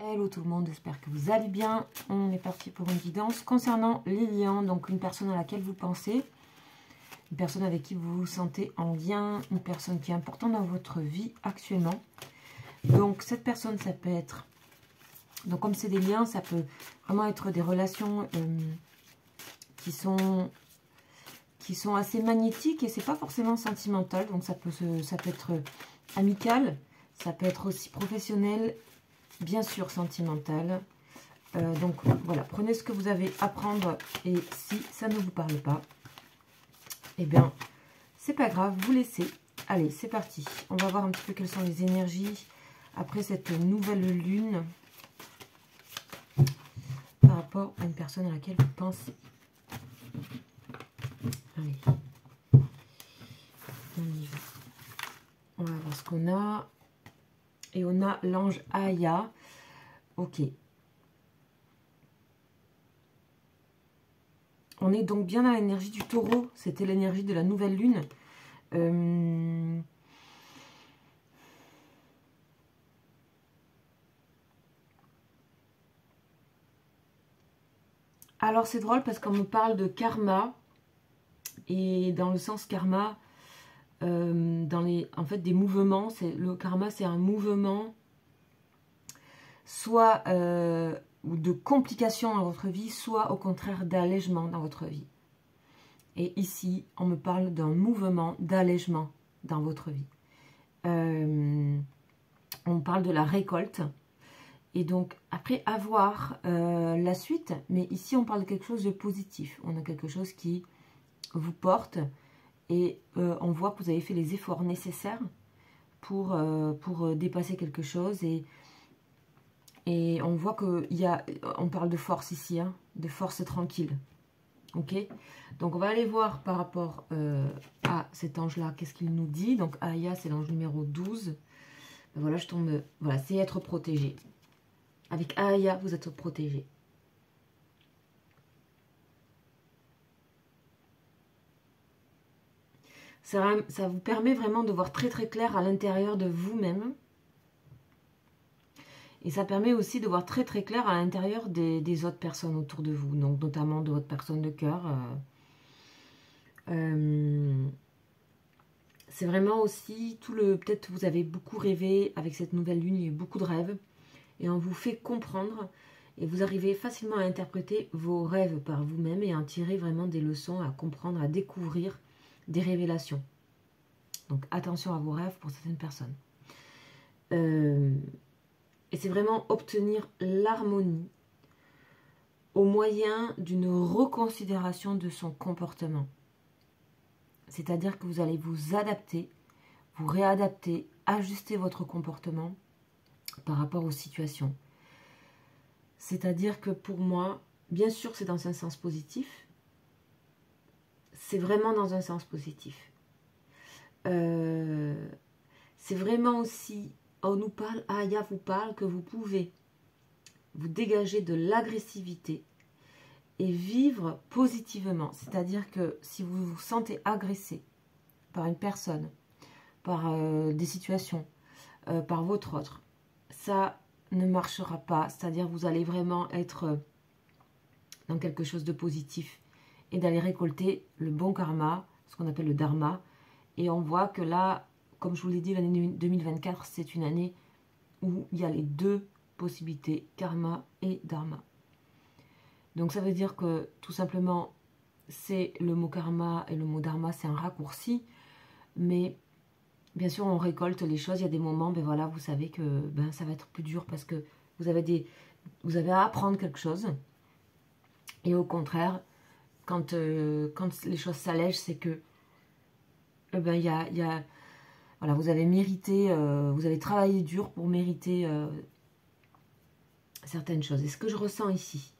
Hello tout le monde, j'espère que vous allez bien. On est parti pour une guidance concernant les liens, donc une personne à laquelle vous pensez, une personne avec qui vous vous sentez en lien, une personne qui est importante dans votre vie actuellement. Donc cette personne, ça peut être, donc comme c'est des liens, ça peut vraiment être des relations qui sont assez magnétiques et c'est pas forcément sentimental, donc ça peut être amical, ça peut être aussi professionnel, bien sûr sentimental. Donc voilà, prenez ce que vous avez à prendre et si ça ne vous parle pas, eh bien c'est pas grave, vous laissez. Allez, c'est parti. On va voir un petit peu quelles sont les énergies après cette nouvelle lune par rapport à une personne à laquelle vous pensez. Allez, on y va. On va voir ce qu'on a. Et on a l'ange Aya. Ok. On est donc bien dans l'énergie du taureau. C'était l'énergie de la nouvelle lune. Alors c'est drôle parce qu'on me parle de karma. Et dans le sens karma, en fait des mouvements. Le karma, c'est un mouvement soit de complications dans votre vie, soit au contraire d'allègement dans votre vie. Et ici, on me parle d'un mouvement d'allègement dans votre vie. On parle de la récolte. Et donc, après avoir la suite, mais ici, on parle de quelque chose de positif. On a quelque chose qui vous porte et on voit que vous avez fait les efforts nécessaires pour dépasser quelque chose. Et on voit on parle de force ici, hein, de force tranquille. Ok, donc on va aller voir par rapport à cet ange-là, qu'est-ce qu'il nous dit. Donc Aya, c'est l'ange numéro 12. Ben voilà, je tombe, voilà, c'est être protégé. Avec Aya, vous êtes protégé. Ça vous permet vraiment de voir très très clair à l'intérieur de vous-même. Et ça permet aussi de voir très très clair à l'intérieur des autres personnes autour de vous. Donc notamment de votre personne de cœur. C'est vraiment aussi peut-être vous avez beaucoup rêvé avec cette nouvelle lune, il y a eu beaucoup de rêves. Et on vous fait comprendre et vous arrivez facilement à interpréter vos rêves par vous-même et à en tirer vraiment des leçons, à comprendre, à découvrir des révélations. Donc attention à vos rêves pour certaines personnes. Et c'est vraiment obtenir l'harmonie au moyen d'une reconsidération de son comportement. C'est-à-dire que vous allez vous adapter, vous réadapter, ajuster votre comportement par rapport aux situations. C'est-à-dire que pour moi, bien sûr c'est dans un sens positif, c'est vraiment dans un sens positif. C'est vraiment aussi, on nous parle, Aya vous parle que vous pouvez vous dégager de l'agressivité et vivre positivement. C'est-à-dire que si vous vous sentez agressé par une personne, par des situations, par votre autre, ça ne marchera pas. C'est-à-dire vous allez vraiment être dans quelque chose de positif et d'aller récolter le bon karma, ce qu'on appelle le dharma. Et on voit que là, comme je vous l'ai dit, l'année 2024, c'est une année où il y a les deux possibilités, karma et dharma. Donc ça veut dire que tout simplement, c'est le mot karma et le mot dharma, c'est un raccourci. Mais bien sûr, on récolte les choses. Il y a des moments, ben voilà, vous savez que ça va être plus dur parce que vous avez à apprendre quelque chose. Et au contraire, quand les choses s'allègent, c'est que voilà, vous avez mérité, vous avez travaillé dur pour mériter certaines choses. Et ce que je ressens ici,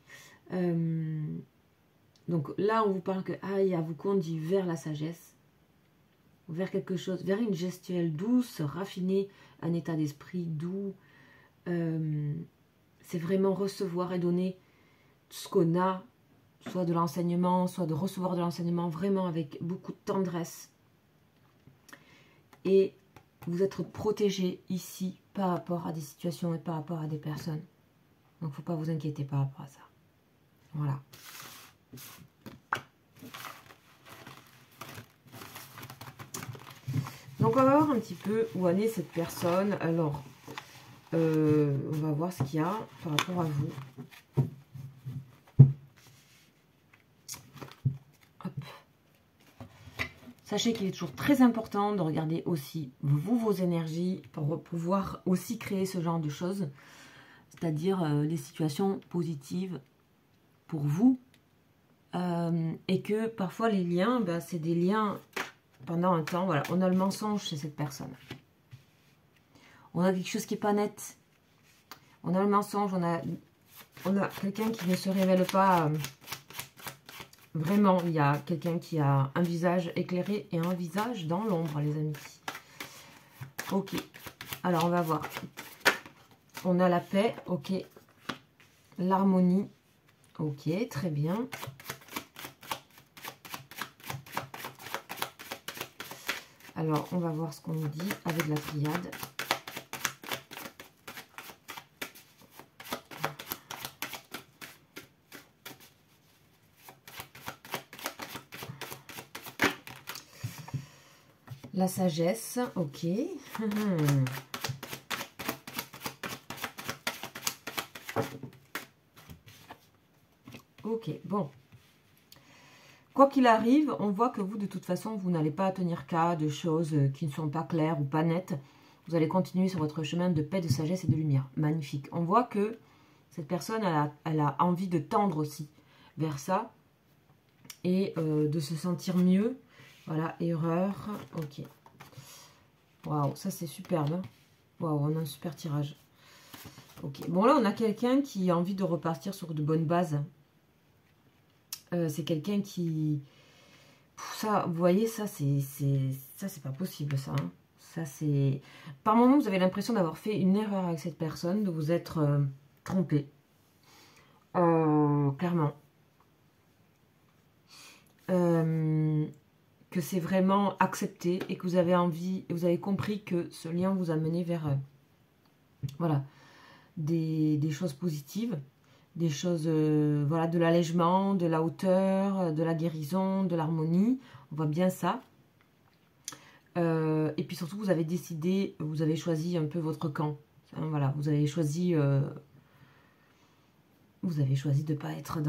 donc là, on vous parle que Aya vous conduit vers la sagesse, vers quelque chose, vers une gestuelle douce, raffinée, un état d'esprit doux. C'est vraiment recevoir et donner ce qu'on a, soit de l'enseignement, soit de recevoir de l'enseignement, vraiment avec beaucoup de tendresse. Et vous êtes protégé ici par rapport à des situations et par rapport à des personnes. Donc, faut pas vous inquiéter par rapport à ça. Voilà. Donc, on va voir un petit peu où en est cette personne. Alors, on va voir ce qu'il y a par rapport à vous. Hop. Sachez qu'il est toujours très important de regarder aussi vous, vos énergies, pour pouvoir aussi créer ce genre de choses. C'est-à-dire les situations positives pour vous. Et que parfois les liens, ben, c'est des liens pendant un temps. Voilà, on a le mensonge chez cette personne. On a quelque chose qui n'est pas net. On a le mensonge, on a quelqu'un qui ne se révèle pas. Vraiment, il y a quelqu'un qui a un visage éclairé et un visage dans l'ombre, les amis. Ok. Alors, on va voir. On a la paix, ok. L'harmonie, ok, très bien. Alors, on va voir ce qu'on nous dit avec la triade. La sagesse, ok. Ok, bon. Quoi qu'il arrive, on voit que vous, de toute façon, vous n'allez pas tenir cas de choses qui ne sont pas claires ou pas nettes. Vous allez continuer sur votre chemin de paix, de sagesse et de lumière. Magnifique. On voit que cette personne, elle a envie de tendre aussi vers ça et de se sentir mieux. Voilà, erreur, ok. Waouh, ça c'est superbe. Hein. Waouh, on a un super tirage. Ok, bon là on a quelqu'un qui a envie de repartir sur de bonnes bases. C'est quelqu'un qui... Ça, vous voyez, ça c'est pas possible ça. Hein. Ça c'est... Par moments vous avez l'impression d'avoir fait une erreur avec cette personne, de vous être trompé. Clairement. Que c'est vraiment accepté et que vous avez envie, et vous avez compris que ce lien vous a mené vers voilà, des choses positives, des choses, voilà, de l'allègement, de la hauteur, de la guérison, de l'harmonie. On voit bien ça. Et puis surtout, vous avez décidé, vous avez choisi un peu votre camp. Hein, voilà, vous avez choisi... Vous avez choisi de ne pas être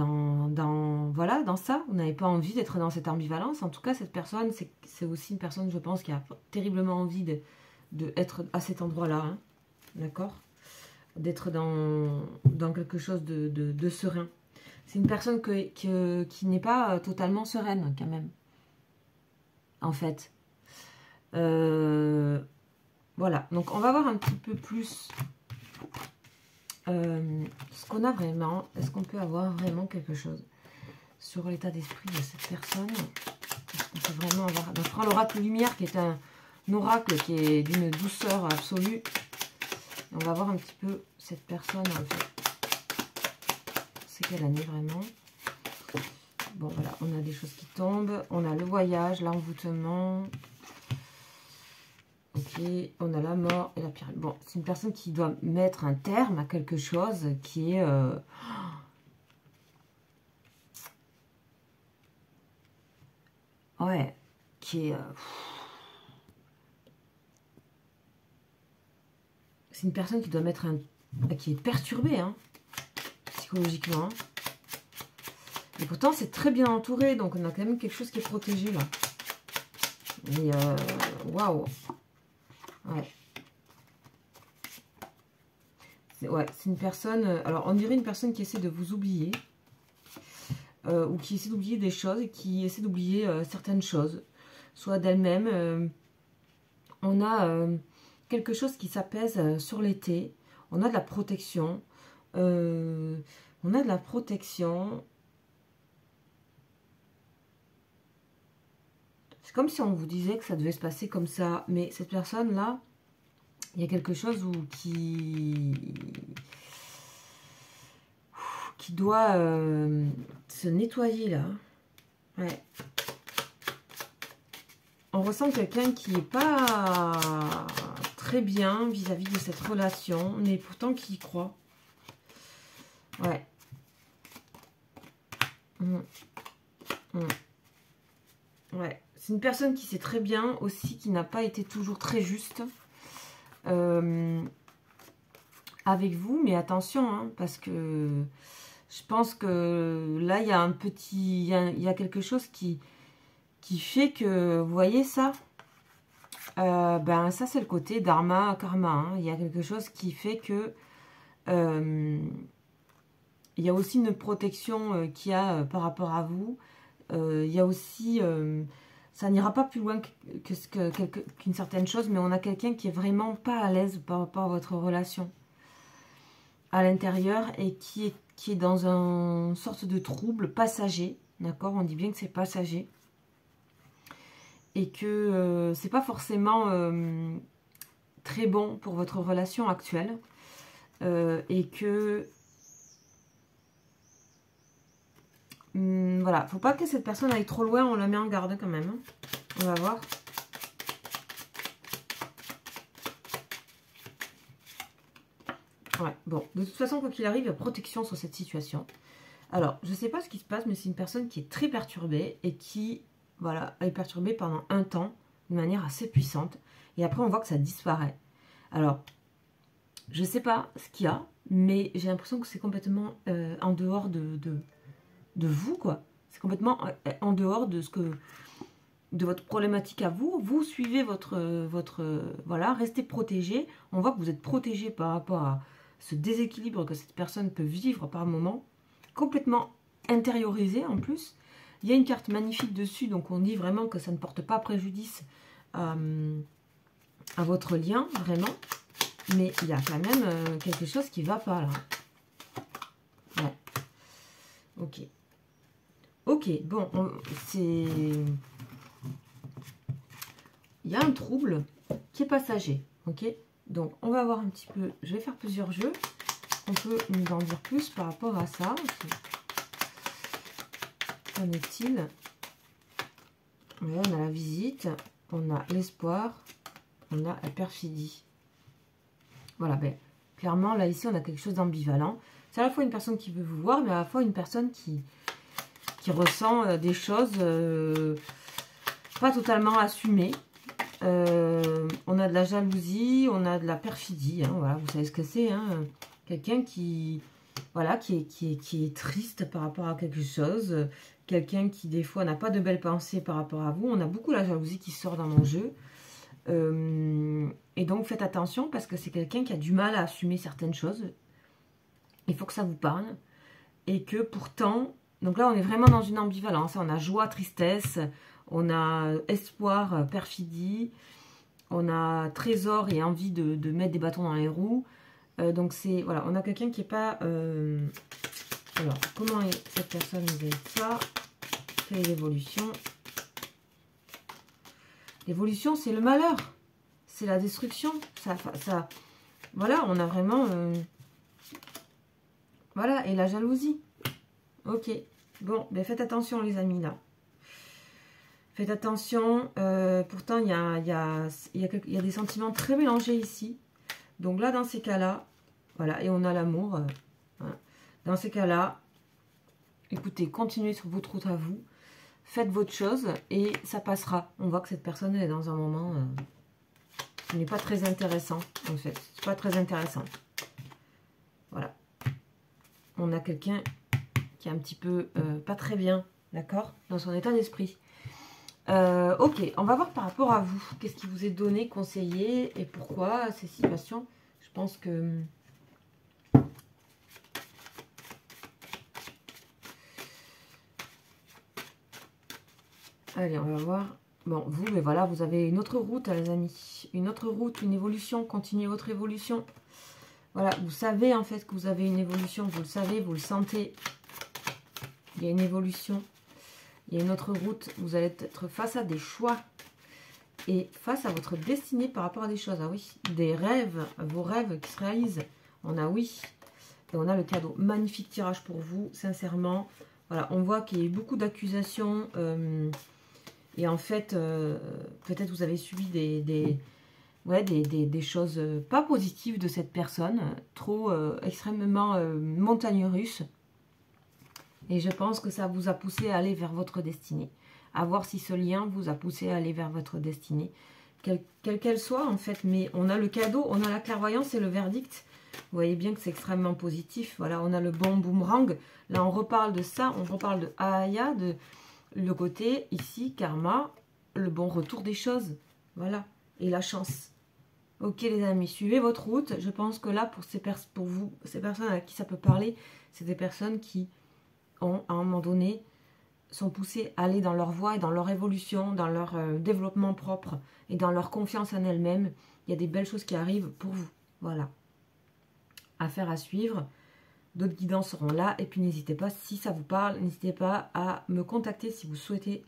voilà, dans ça. Vous n'avez pas envie d'être dans cette ambivalence. En tout cas, cette personne, c'est aussi une personne, je pense, qui a terriblement envie d'être à cet endroit-là. Hein, d'accord? D'être dans quelque chose de serein. C'est une personne qui n'est pas totalement sereine, quand même. En fait. Voilà. Donc, on va voir un petit peu plus... ce qu'on a vraiment, est-ce qu'on peut avoir vraiment quelque chose sur l'état d'esprit de cette personne? Est-ce qu'on peut vraiment avoir... Donc, je prends l'oracle lumière qui est un oracle qui est d'une douceur absolue. Et on va voir un petit peu cette personne en fait. C'est quelle année vraiment? Bon voilà, on a des choses qui tombent. On a le voyage, l'envoûtement. Ok, on a la mort et la pyramide. Bon, c'est une personne qui doit mettre un terme à quelque chose qui est... ouais, qui est... c'est une personne qui doit mettre un... qui est perturbée, hein, psychologiquement. Et pourtant, c'est très bien entouré, donc on a quand même quelque chose qui est protégé, là. Mais, waouh. Ouais, c'est une personne... alors, on dirait une personne qui essaie de vous oublier. Ou qui essaie d'oublier des choses et qui essaie d'oublier certaines choses. Soit d'elle-même. On a quelque chose qui s'apaise sur l'été. On a de la protection. On a de la protection. C'est comme si on vous disait que ça devait se passer comme ça. Mais cette personne-là, il y a quelque chose qui doit se nettoyer là. Ouais. On ressent quelqu'un qui n'est pas très bien vis-à-vis de cette relation, mais pourtant qui y croit. c'est une personne qui sait très bien aussi, qui n'a pas été toujours très juste avec vous. Mais attention, hein, parce que je pense que là, il y a un petit... Il y a quelque chose qui fait que, vous voyez ça, ben ça c'est le côté dharma, karma. Hein. Il y a quelque chose qui fait que il y a aussi une protection qu'il y a par rapport à vous. Il y a aussi, ça n'ira pas plus loin qu'une certaine chose, mais on a quelqu'un qui est vraiment pas à l'aise par rapport à votre relation à l'intérieur et qui est dans une sorte de trouble passager. D'accord, on dit bien que c'est passager. Et que c'est pas forcément très bon pour votre relation actuelle. Et que voilà, faut pas que cette personne aille trop loin, on la met en garde quand même. Hein. On va voir. Ouais, bon, de toute façon, quoi qu'il arrive, il y a protection sur cette situation. Alors, je sais pas ce qui se passe, mais c'est une personne qui est très perturbée et qui, voilà, est perturbée pendant un temps, de manière assez puissante. Et après, on voit que ça disparaît. Alors, je sais pas ce qu'il y a, mais j'ai l'impression que c'est complètement en dehors de vous, quoi. C'est complètement en dehors de votre problématique à vous. Vous suivez voilà, restez protégé. On voit que vous êtes protégé par rapport à ce déséquilibre que cette personne peut vivre par moment, complètement intériorisé en plus. Il y a une carte magnifique dessus, donc on dit vraiment que ça ne porte pas préjudice à votre lien, vraiment. Mais il y a quand même quelque chose qui ne va pas là. Ouais. Ok. Ok, bon, c'est... Il y a un trouble qui est passager, ok? Donc, on va voir un petit peu... Je vais faire plusieurs jeux. On peut nous en dire plus par rapport à ça. Qu'en est-il? On a la visite, on a l'espoir, on a la perfidie. Voilà, ben, clairement, là, ici, on a quelque chose d'ambivalent. C'est à la fois une personne qui veut vous voir, mais à la fois une personne qui ressent des choses pas totalement assumées. On a de la jalousie, on a de la perfidie, hein, voilà, vous savez ce que c'est, hein, quelqu'un qui, voilà, qui est triste par rapport à quelque chose, quelqu'un qui des fois n'a pas de belles pensées par rapport à vous. On a beaucoup la jalousie qui sort dans mon jeu, et donc faites attention parce que c'est quelqu'un qui a du mal à assumer certaines choses. Il faut que ça vous parle, et que pourtant, donc là on est vraiment dans une ambivalence, on a joie, tristesse, on a espoir, perfidie, on a trésor et envie de mettre des bâtons dans les roues. Donc c'est, voilà, on a quelqu'un qui n'est pas... alors, comment est cette personne vis-à-vis de ça? Quelle est l'évolution? L'évolution, c'est le malheur. C'est la destruction. Ça, voilà, on a vraiment... voilà, et la jalousie. Ok. Bon, ben faites attention les amis, là. Faites attention, pourtant il y a des sentiments très mélangés ici. Donc là, dans ces cas-là, voilà, et on a l'amour. Voilà. Dans ces cas-là, écoutez, continuez sur votre route à vous. Faites votre chose et ça passera. On voit que cette personne est dans un moment qui n'est pas très intéressant, en fait. C'est pas très intéressant. Voilà. On a quelqu'un qui est un petit peu pas très bien, d'accord, dans son état d'esprit. Ok, on va voir par rapport à vous. Qu'est-ce qui vous est donné, conseillé et pourquoi ces situations? Je pense que... Allez, on va voir. Bon, vous, mais voilà, vous avez une autre route, les amis. Une autre route, une évolution. Continuez votre évolution. Voilà, vous savez en fait que vous avez une évolution. Vous le savez, vous le sentez. Il y a une évolution. Il y a une autre route, vous allez être face à des choix et face à votre destinée par rapport à des choses. Ah oui, des rêves, vos rêves qui se réalisent. On a oui, et on a le cadeau. Magnifique tirage pour vous, sincèrement. Voilà, on voit qu'il y a eu beaucoup d'accusations et en fait, peut-être vous avez subi des choses pas positives de cette personne, trop extrêmement montagne russe. Et je pense que ça vous a poussé à aller vers votre destinée. à voir si ce lien vous a poussé à aller vers votre destinée, quelle qu'elle soit en fait. Mais on a le cadeau, on a la clairvoyance et le verdict. Vous voyez bien que c'est extrêmement positif. Voilà, on a le bon boomerang. Là, on reparle de ça, on reparle de Aya, de le côté ici, karma, le bon retour des choses. Voilà, et la chance. Ok les amis, suivez votre route. Je pense que là, pour vous, ces personnes à qui ça peut parler, c'est des personnes qui ont, à un moment donné, sont poussées à aller dans leur voie et dans leur évolution, dans leur développement propre et dans leur confiance en elles-mêmes. Il y a des belles choses qui arrivent pour vous. Voilà. Affaire à suivre. D'autres guidances seront là. Et puis n'hésitez pas, si ça vous parle, n'hésitez pas à me contacter si vous souhaitez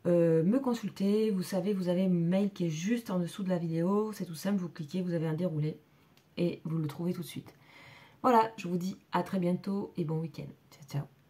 me consulter. Vous savez, vous avez mon mail qui est juste en dessous de la vidéo. C'est tout simple, vous cliquez, vous avez un déroulé et vous le trouvez tout de suite. Voilà, je vous dis à très bientôt et bon week-end. Ciao, ciao.